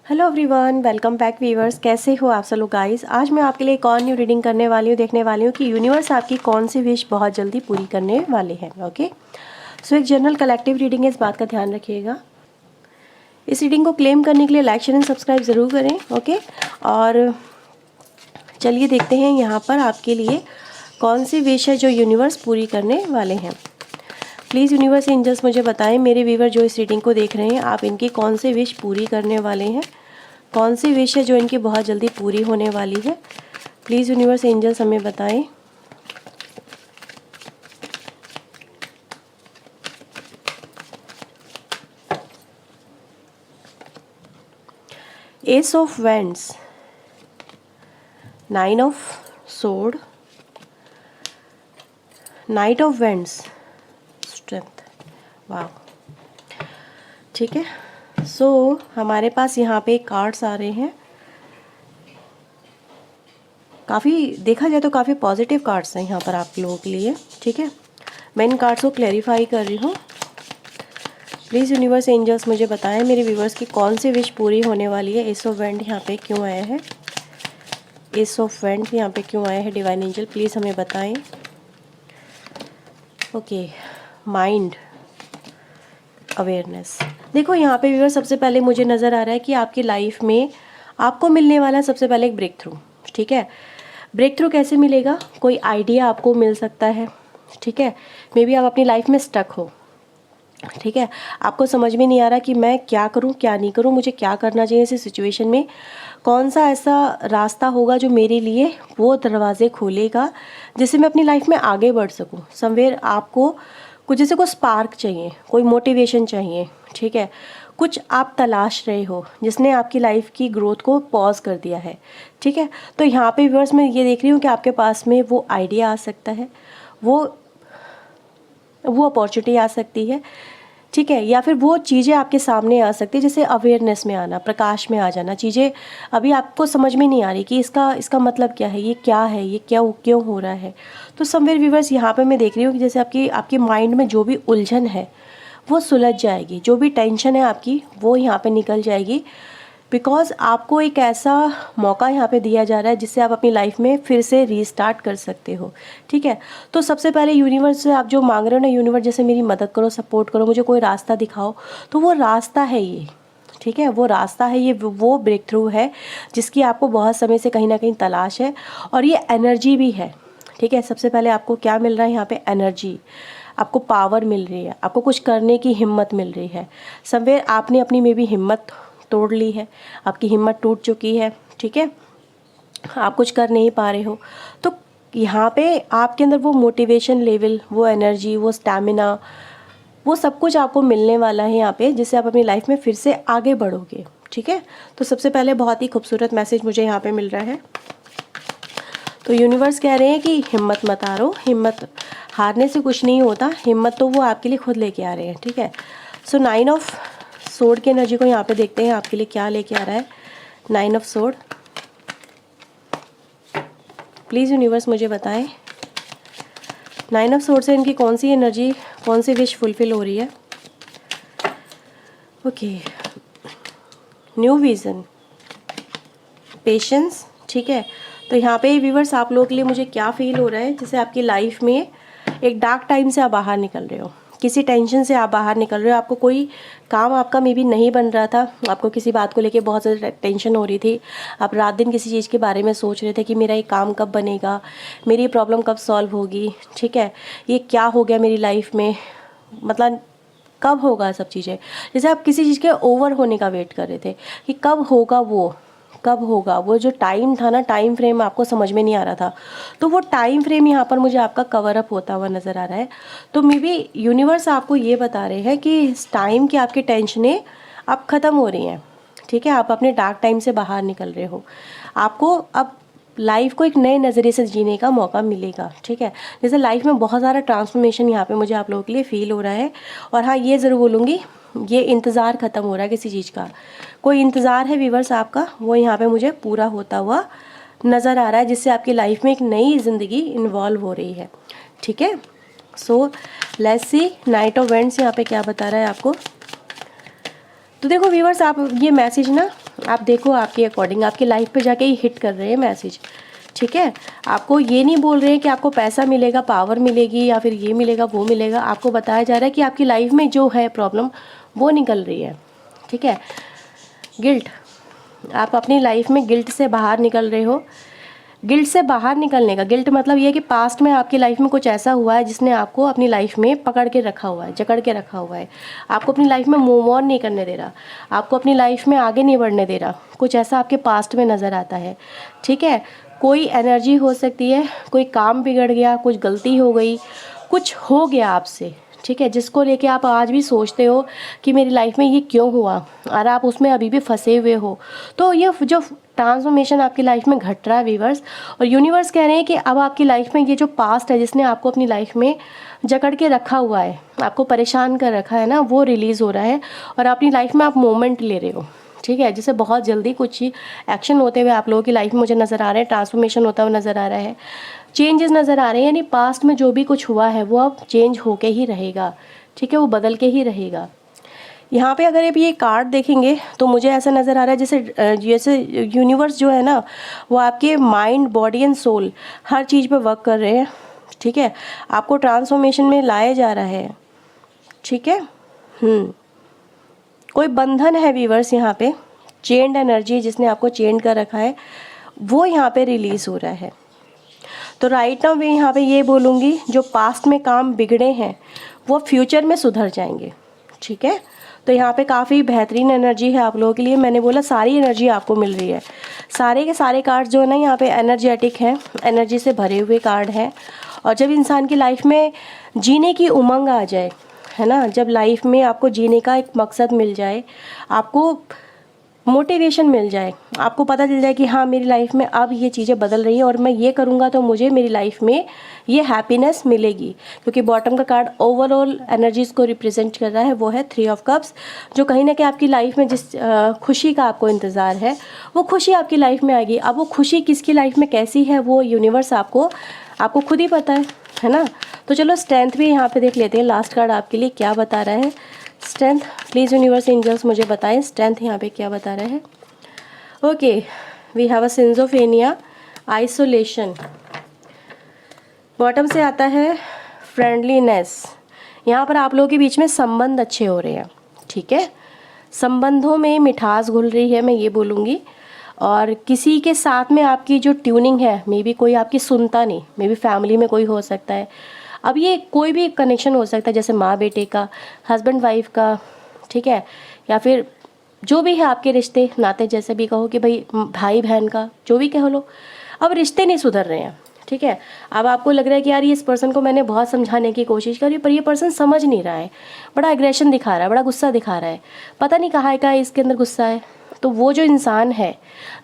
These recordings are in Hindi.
Hello everyone, welcome back viewers. कैसे हो आप सब लोग गाइस। आज मैं आपके लिए एक और न्यू रीडिंग करने वाली हूँ, देखने वाली हूँ कि यूनिवर्स आपकी कौन सी विश बहुत जल्दी पूरी करने वाले हैं। ओके, सो एक जनरल कलेक्टिव रीडिंग है, इस बात का ध्यान रखिएगा। इस रीडिंग को क्लेम करने के लिए लाइक शेयर एंड सब्सक्राइब ज़रूर करें। ओके, और चलिए देखते हैं यहाँ पर आपके लिए कौन सी विश है जो यूनिवर्स पूरी करने वाले हैं। प्लीज़ यूनिवर्स एंजल्स मुझे बताएं, मेरे व्यूवर जो इस रीडिंग को देख रहे हैं, आप इनकी कौन सी विश पूरी करने वाले हैं। कौन सी विश है जो इनकी बहुत जल्दी पूरी होने वाली है। प्लीज़ यूनिवर्स एंजल्स हमें बताएं। S of wands, 9 of sword, night of wands, strength. वाह, ठीक है। सो हमारे पास यहाँ पे कार्ड्स आ रहे हैं। काफ़ी देखा जाए तो काफ़ी पॉजिटिव कार्ड्स हैं यहाँ पर आप लोगों के लिए। ठीक है, मैं इन कार्ड्स को क्लैरिफाई कर रही हूँ। प्लीज़ यूनिवर्स एंजल्स मुझे बताएं मेरे व्यूवर्स की कौन सी विश पूरी होने वाली है। एस ऑफ वैंड यहाँ पे क्यों आया है, एस ऑफ वैंड यहाँ पे क्यों आया है। डिवाइन एंजल प्लीज़ हमें बताएं। Okay, mind awareness. देखो यहाँ पे व्यूअर्स, सबसे पहले मुझे नज़र आ रहा है कि आपकी लाइफ में आपको मिलने वाला है सबसे पहले एक ब्रेक थ्रू। ठीक है, ब्रेक थ्रू कैसे मिलेगा, कोई आइडिया आपको मिल सकता है। ठीक है, मे बी आप अपनी लाइफ में स्टक हो। ठीक है, आपको समझ में नहीं आ रहा कि मैं क्या करूं क्या नहीं करूं, मुझे क्या करना चाहिए इस सिचुएशन में, कौन सा ऐसा रास्ता होगा जो मेरे लिए वो दरवाजे खोलेगा जिससे मैं अपनी लाइफ में आगे बढ़ सकूं। समवेयर आपको कुछ जैसे कोई स्पार्क चाहिए, कोई मोटिवेशन चाहिए। ठीक है, कुछ आप तलाश रहे हो जिसने आपकी लाइफ की ग्रोथ को पॉज कर दिया है। ठीक है, तो यहाँ पे व्यूअर्स मैं ये देख रही हूँ कि आपके पास में वो आइडिया आ सकता है, वो अपॉर्चुनिटी आ सकती है। ठीक है, या फिर वो चीज़ें आपके सामने आ सकती है, जैसे अवेयरनेस में आना, प्रकाश में आ जाना। चीज़ें अभी आपको समझ में नहीं आ रही कि इसका मतलब क्या है, ये क्या है, ये क्या क्यों हो रहा है। तो समवेयर व्यूवर्स यहाँ पे मैं देख रही हूँ कि जैसे आपकी माइंड में जो भी उलझन है वो सुलझ जाएगी, जो भी टेंशन है आपकी वो यहाँ पे निकल जाएगी। बिकॉज आपको एक ऐसा मौका यहाँ पे दिया जा रहा है जिससे आप अपनी लाइफ में फिर से रीस्टार्ट कर सकते हो। ठीक है, तो सबसे पहले यूनिवर्स से आप जो मांग रहे हो ना, यूनिवर्स जैसे मेरी मदद करो, सपोर्ट करो, मुझे कोई रास्ता दिखाओ, तो वो रास्ता है ये। ठीक है, वो रास्ता है ये, वो ब्रेक थ्रू है जिसकी आपको बहुत समय से कहीं ना कहीं तलाश है, और ये एनर्जी भी है। ठीक है, सबसे पहले आपको क्या मिल रहा है यहाँ पे, एनर्जी, आपको पावर मिल रही है, आपको कुछ करने की हिम्मत मिल रही है। समवेयर आपने अपनी में भी हिम्मत तोड़ ली है, आपकी हिम्मत टूट चुकी है। ठीक है, आप कुछ कर नहीं पा रहे हो, तो यहाँ पे आपके अंदर वो मोटिवेशन लेवल, वो एनर्जी, वो स्टैमिना, वो सब कुछ आपको मिलने वाला है यहाँ पे, जिससे आप अपनी लाइफ में फिर से आगे बढ़ोगे। ठीक है, तो सबसे पहले बहुत ही खूबसूरत मैसेज मुझे यहाँ पे मिल रहा है। तो यूनिवर्स कह रहे हैं कि हिम्मत मत हारो, हिम्मत हारने से कुछ नहीं होता, हिम्मत तो वो आपके लिए खुद लेके आ रहे हैं। ठीक है, सो 9 ऑफ सोर्ड की एनर्जी को यहाँ पे देखते हैं आपके लिए क्या लेके आ रहा है। 9 ऑफ सोर्ड, प्लीज़ यूनिवर्स मुझे बताएं 9 ऑफ सोर्ड से इनकी कौन सी एनर्जी, कौन सी विश फुलफिल हो रही है। Okay, new vision, patience. ठीक है, तो यहाँ पे व्यूवर्स आप लोगों के लिए मुझे क्या फील हो रहा है, जैसे आपकी लाइफ में एक डार्क टाइम से आप बाहर निकल रहे हो, किसी टेंशन से आप बाहर निकल रहे हो, आपको कोई काम आपका मे बी नहीं बन रहा था, आपको किसी बात को लेके बहुत ज़्यादा टेंशन हो रही थी, आप रात दिन किसी चीज़ के बारे में सोच रहे थे कि मेरा ये काम कब बनेगा, मेरी ये प्रॉब्लम कब सॉल्व होगी। ठीक है, ये क्या हो गया मेरी लाइफ में, मतलब कब होगा सब चीज़ें। जैसे आप किसी चीज़ के ओवर होने का वेट कर रहे थे कि कब होगा, वो कब होगा, वो जो टाइम था ना, टाइम फ्रेम आपको समझ में नहीं आ रहा था, तो वो टाइम फ्रेम यहाँ पर मुझे आपका कवर अप होता हुआ नज़र आ रहा है। तो मे बी यूनिवर्स आपको ये बता रहे हैं कि इस टाइम की आपकी टेंशनें अब ख़त्म हो रही हैं। ठीक है, आप अपने डार्क टाइम से बाहर निकल रहे हो, आपको अब लाइफ को एक नए नज़रिए से जीने का मौका मिलेगा। ठीक है, जैसे लाइफ में बहुत सारा ट्रांसफॉर्मेशन यहाँ पे मुझे आप लोगों के लिए फील हो रहा है। और हाँ, ये ज़रूर बोलूँगी, ये इंतज़ार ख़त्म हो रहा है किसी चीज़ का, कोई इंतज़ार है व्यूवर्स आपका, वो यहाँ पे मुझे पूरा होता हुआ नज़र आ रहा है, जिससे आपकी लाइफ में एक नई ज़िंदगी इन्वॉल्व हो रही है। ठीक है, so let's see night of vends यहाँ पे क्या बता रहा है आपको। तो देखो व्यूवर्स, आप ये मैसेज ना आप देखो आपके अकॉर्डिंग, आपकी लाइफ पे जाके ही हिट कर रहे हैं मैसेज, ठीक है। आपको ये नहीं बोल रहे हैं कि आपको पैसा मिलेगा, पावर मिलेगी या फिर ये मिलेगा वो मिलेगा। आपको बताया जा रहा है कि आपकी लाइफ में जो है प्रॉब्लम वो निकल रही है, ठीक है। गिल्ट, आप अपनी लाइफ में गिल्ट से बाहर निकल रहे हो। गिल्ट से बाहर निकलने का, गिल्ट मतलब ये कि पास्ट में आपकी लाइफ में कुछ ऐसा हुआ है जिसने आपको अपनी लाइफ में पकड़ के रखा हुआ है, जकड़ के रखा हुआ है, आपको अपनी लाइफ में मूव ऑन नहीं करने दे रहा, आपको अपनी लाइफ में आगे नहीं बढ़ने दे रहा। कुछ ऐसा आपके पास्ट में नज़र आता है, ठीक है। कोई एनर्जी हो सकती है, कोई काम बिगड़ गया, कुछ गलती हो गई, कुछ हो गया आपसे, ठीक है, जिसको लेके आप आज भी सोचते हो कि मेरी लाइफ में ये क्यों हुआ, और आप उसमें अभी भी फंसे हुए हो। तो ये जो ट्रांसफॉर्मेशन आपकी लाइफ में घट रहा है व्यूअर्स, और यूनिवर्स कह रहे हैं कि अब आपकी लाइफ में ये जो पास्ट है जिसने आपको अपनी लाइफ में जकड़ के रखा हुआ है, आपको परेशान कर रखा है ना, वो रिलीज़ हो रहा है और अपनी लाइफ में आप मोमेंट ले रहे हो, ठीक है। जिससे बहुत जल्दी कुछ ही एक्शन होते हुए आप लोगों की लाइफ में मुझे नज़र आ रहे हैं, ट्रांसफॉर्मेशन होता हुआ नज़र आ रहा है, चेंजेस नज़र आ रहे हैं। यानी पास्ट में जो भी कुछ हुआ है वो अब चेंज होके ही रहेगा, ठीक है, वो बदल के ही रहेगा। यहाँ पे अगर आप ये कार्ड देखेंगे तो मुझे ऐसा नज़र आ रहा है जैसे यूनिवर्स जो है ना वो आपके माइंड, बॉडी एंड सोल हर चीज़ पे वर्क कर रहे हैं, ठीक है। आपको ट्रांसफॉर्मेशन में लाया जा रहा है, ठीक है। कोई बंधन है व्यूअर्स, यहाँ पे चेन्ड एनर्जी जिसने आपको चेन्ड कर रखा है वो यहाँ पे रिलीज़ हो रहा है। तो राइट नाउ मैं यहाँ पे ये बोलूँगी, जो पास्ट में काम बिगड़े हैं वो फ्यूचर में सुधर जाएंगे, ठीक है। तो यहाँ पे काफ़ी बेहतरीन एनर्जी है आप लोगों के लिए। मैंने बोला सारी एनर्जी आपको मिल रही है, सारे के सारे कार्ड जो है ना यहाँ पे एनर्जेटिक हैं, एनर्जी से भरे हुए कार्ड हैं। और जब इंसान की लाइफ में जीने की उमंग आ जाए, है ना, जब लाइफ में आपको जीने का एक मकसद मिल जाए, आपको मोटिवेशन मिल जाए, आपको पता चल जाए कि हाँ मेरी लाइफ में अब ये चीज़ें बदल रही हैं और मैं ये करूँगा तो मुझे मेरी लाइफ में ये हैप्पीनेस मिलेगी। क्योंकि बॉटम का कार्ड ओवरऑल एनर्जीज़ को रिप्रेजेंट कर रहा है, वो है 3 ऑफ कप्स, जो कहीं ना कहीं आपकी लाइफ में जिस खुशी का आपको इंतज़ार है वो खुशी आपकी लाइफ में आएगी। अब वो खुशी किसकी लाइफ में कैसी है वो यूनिवर्स आपको खुद ही पता है ना। तो चलो स्ट्रेंथ भी यहाँ पे देख लेते हैं, लास्ट कार्ड आपके लिए क्या बता रहा है। स्ट्रेंथ, प्लीज़ यूनिवर्स एंजल्स मुझे बताएं स्ट्रेंथ यहाँ पे क्या बता रहा है। Okay, we have a schizophrenia, isolation. Bottom से आता है फ्रेंडलीनेस। यहाँ पर आप लोगों के बीच में संबंध अच्छे हो रहे हैं, ठीक है, संबंधों में मिठास घुल रही है, मैं ये बोलूँगी। और किसी के साथ में आपकी जो ट्यूनिंग है, मे बी कोई आपकी सुनता नहीं, मे बी फैमिली में कोई हो सकता है। अब ये कोई भी कनेक्शन हो सकता है, जैसे माँ बेटे का, हस्बैंड वाइफ का, ठीक है, या फिर जो भी है आपके रिश्ते नाते, जैसे भी कहो कि भाई भाई बहन का, जो भी कह लो। अब रिश्ते नहीं सुधर रहे हैं, ठीक है। अब आपको लग रहा है कि यार इस पर्सन को मैंने बहुत समझाने की कोशिश करी पर ये पर्सन समझ नहीं रहा है, बड़ा एग्रेशन दिखा रहा है, बड़ा गुस्सा दिखा रहा है, पता नहीं कहाँ का इसके अंदर गुस्सा है। तो वो जो इंसान है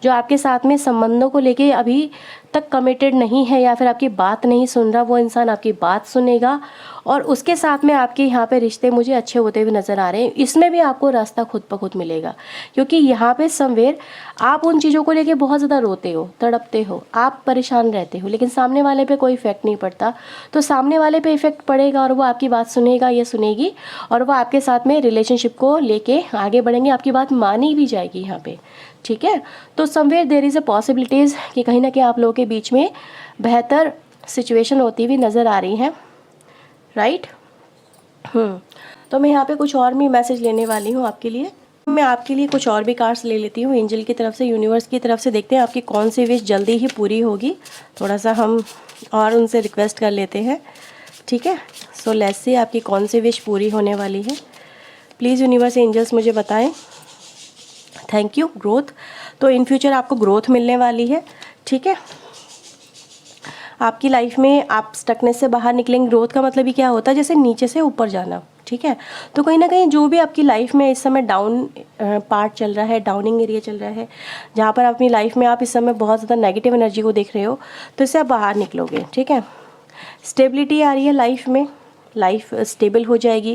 जो आपके साथ में संबंधों को लेके अभी तक कमिटेड नहीं है या फिर आपकी बात नहीं सुन रहा, वो इंसान आपकी बात सुनेगा और उसके साथ में आपके यहाँ पे रिश्ते मुझे अच्छे होते हुए नज़र आ रहे हैं। इसमें भी आपको रास्ता खुद ब खुद मिलेगा, क्योंकि यहाँ पे समवेयर आप उन चीज़ों को लेके बहुत ज़्यादा रोते हो, तड़पते हो, आप परेशान रहते हो, लेकिन सामने वाले पे कोई इफेक्ट नहीं पड़ता। तो सामने वाले पे इफेक्ट पड़ेगा और वो आपकी बात सुनेगा या सुनेगी और वो आपके साथ में रिलेशनशिप को लेके आगे बढ़ेंगे, आपकी बात मानी भी जाएगी यहाँ पे, ठीक है। तो somewhere there is a possibilities कि कहीं ना कहीं आप लोगों के बीच में बेहतर सिचुएशन होती हुई नज़र आ रही हैं, राइट। तो मैं यहाँ पे कुछ और भी मैसेज लेने वाली हूँ आपके लिए। मैं आपके लिए कुछ और भी कार्ड्स ले लेती हूँ एंजल की तरफ से, यूनिवर्स की तरफ से। देखते हैं आपकी कौन सी विश जल्दी ही पूरी होगी। थोड़ा सा हम और उनसे रिक्वेस्ट कर लेते हैं, ठीक है। सो लेट्स सी आपकी कौन सी विश पूरी होने वाली है। प्लीज़ यूनिवर्स एंजल्स मुझे बताएं। Thank you. ग्रोथ, तो इन फ्यूचर आपको ग्रोथ मिलने वाली है, ठीक है। आपकी लाइफ में आप स्टकनेस से बाहर निकलेंगे। ग्रोथ का मतलब ही क्या होता है, जैसे नीचे से ऊपर जाना, ठीक है। तो कहीं ना कहीं जो भी आपकी लाइफ में इस समय डाउन पार्ट चल रहा है, डाउनिंग एरिया चल रहा है, जहाँ पर अपनी लाइफ में आप इस समय बहुत ज़्यादा नेगेटिव एनर्जी को देख रहे हो, तो इससे आप बाहर निकलोगे, ठीक है। स्टेबिलिटी आ रही है लाइफ में, लाइफ स्टेबल हो जाएगी,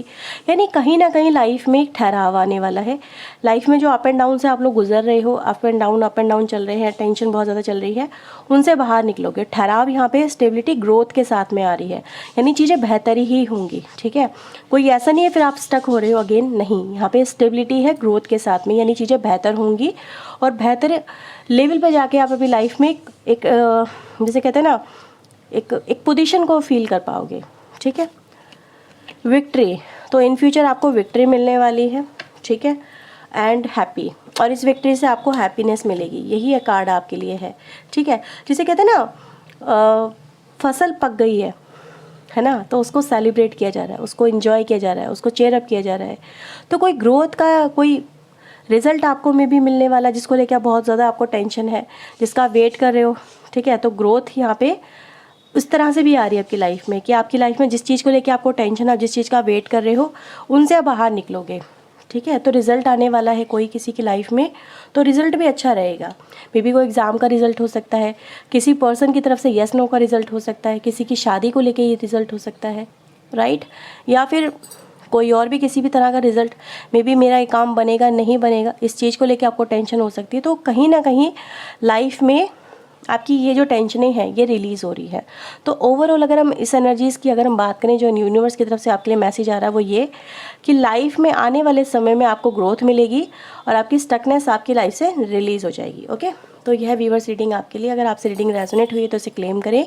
यानी कहीं ना कहीं लाइफ में एक ठहराव आने वाला है। लाइफ में जो अप एंड डाउन से आप लोग गुजर रहे हो, अप एंड डाउन चल रहे हैं, टेंशन बहुत ज़्यादा चल रही है, उनसे बाहर निकलोगे। ठहराव यहाँ पे स्टेबिलिटी ग्रोथ के साथ में आ रही है, यानी चीज़ें बेहतर ही होंगी, ठीक है। कोई ऐसा नहीं है फिर आप स्टक हो रहे हो अगेन, नहीं, यहाँ पे स्टेबिलिटी है ग्रोथ के साथ में, यानी चीज़ें बेहतर होंगी और बेहतर लेवल पे जाके आप अभी लाइफ में एक जैसे कहते हैं ना, एक पोजीशन को फील कर पाओगे, ठीक है। विक्ट्री, तो इन फ्यूचर आपको विक्ट्री मिलने वाली है, ठीक है, एंड हैप्पी, और इस विक्ट्री से आपको हैप्पीनेस मिलेगी, यही है कार्ड आपके लिए है, ठीक है। जिसे कहते हैं ना फसल पक गई है ना, तो उसको सेलिब्रेट किया जा रहा है, उसको एंजॉय किया जा रहा है, उसको चेयर अप किया जा रहा है। तो कोई ग्रोथ का कोई रिजल्ट आपको में भी मिलने वाला है, जिसको लेकर बहुत ज़्यादा आपको टेंशन है, जिसका वेट कर रहे हो, ठीक है। तो ग्रोथ यहाँ पे उस तरह से भी आ रही है आपकी लाइफ में कि आपकी लाइफ में जिस चीज़ को लेके आपको टेंशन है, जिस चीज़ का वेट कर रहे हो, उनसे आप बाहर निकलोगे, ठीक है। तो रिजल्ट आने वाला है कोई किसी की लाइफ में, तो रिजल्ट भी अच्छा रहेगा। मे बी कोई एग्ज़ाम का रिजल्ट हो सकता है, किसी पर्सन की तरफ से येस नो का रिजल्ट हो सकता है, किसी की शादी को लेके ये रिजल्ट हो सकता है, राइट, या फिर कोई और भी किसी भी तरह का रिजल्ट, मे बी मेरा ये काम बनेगा नहीं बनेगा, इस चीज़ को लेके आपको टेंशन हो सकती है। तो कहीं ना कहीं लाइफ में आपकी ये जो टेंशनें हैं ये रिलीज़ हो रही है। तो ओवरऑल अगर हम इस एनर्जीज़ की अगर हम बात करें, जो यूनिवर्स की तरफ से आपके लिए मैसेज आ रहा है वो ये कि लाइफ में आने वाले समय में आपको ग्रोथ मिलेगी और आपकी स्टकनेस आपकी लाइफ से रिलीज़ हो जाएगी, ओके। तो यह व्यूवर्स रीडिंग आपके लिए। अगर आपसे रीडिंग रेजोनेट हुई है तो इसे क्लेम करें,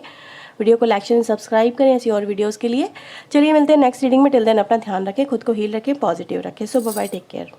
वीडियो को लाइक शेयर सब्सक्राइब करें ऐसी और वीडियोज़ के लिए। चलिए मिलते हैं नेक्स्ट रीडिंग में, टिल देन अपना ध्यान रखें, खुद को हील रखें, पॉजिटिव रखें। सो बाय बाय, टेक केयर।